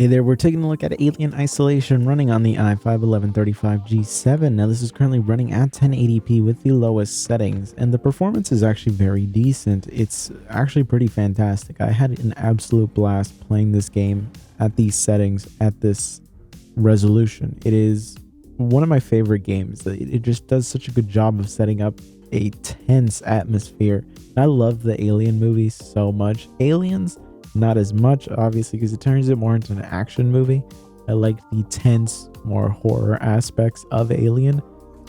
Hey there, we're taking a look at Alien Isolation running on the i5-1135G7. Now this is currently running at 1080p with the lowest settings, and the performance is actually very decent. It's actually pretty fantastic. I had an absolute blast playing this game at these settings, at this resolution. It is one of my favorite games. It just does such a good job of setting up a tense atmosphere. I love the Alien movies so much. Aliens, not as much, obviously, because it turns it more into an action movie. I like the tense, more horror aspects of Alien,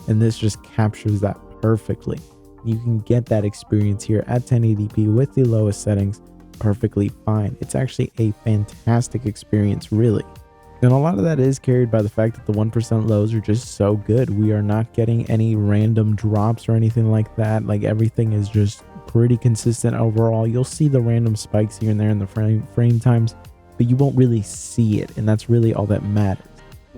and this just captures that perfectly. You can get that experience here at 1080p with the lowest settings perfectly fine. It's actually a fantastic experience, really. And a lot of that is carried by the fact that the 1% lows are just so good. We are not getting any random drops or anything like that. Like, everything is just pretty consistent overall. You'll see the random spikes here and there in the frame times, but you won't really see it, and that's really all that matters.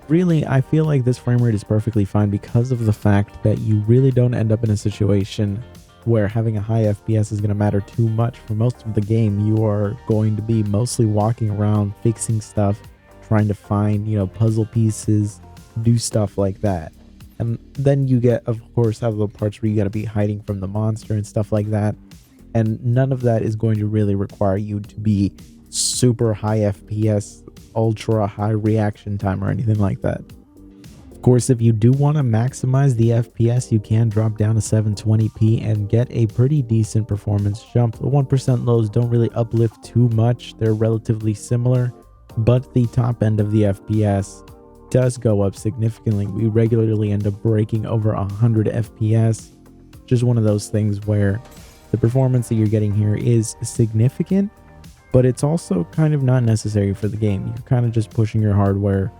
Really, I feel like this frame rate is perfectly fine because of the fact that you really don't end up in a situation where having a high FPS is going to matter too much. For most of the game, you are going to be mostly walking around, fixing stuff, trying to find, puzzle pieces, do stuff like that. And then you get, of course, have the parts where you got to be hiding from the monster and stuff like that. And none of that is going to really require you to be super high FPS, ultra high reaction time or anything like that. Of course, if you do want to maximize the FPS, you can drop down to 720p and get a pretty decent performance jump. The 1% lows don't really uplift too much. They're relatively similar, but the top end of the FPS does go up significantly. We regularly end up breaking over 100 FPS. Just one of those things where the performance that you're getting here is significant, but it's also kind of not necessary for the game. You're kind of just pushing your hardware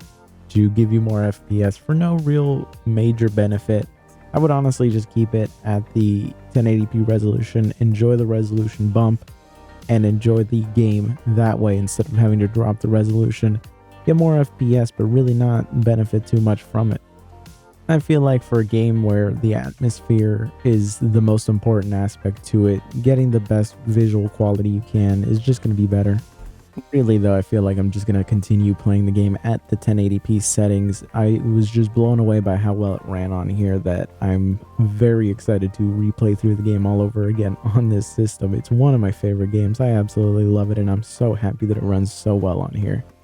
to give you more FPS for no real major benefit. I would honestly just keep it at the 1080p resolution, enjoy the resolution bump, and enjoy the game that way instead of having to drop the resolution. Get more FPS, but really not benefit too much from it. I feel like for a game where the atmosphere is the most important aspect to it, getting the best visual quality you can is just going to be better. Really though, I feel like I'm just going to continue playing the game at the 1080p settings. I was just blown away by how well it ran on here that I'm very excited to replay through the game all over again on this system. It's one of my favorite games. I absolutely love it, and I'm so happy that it runs so well on here.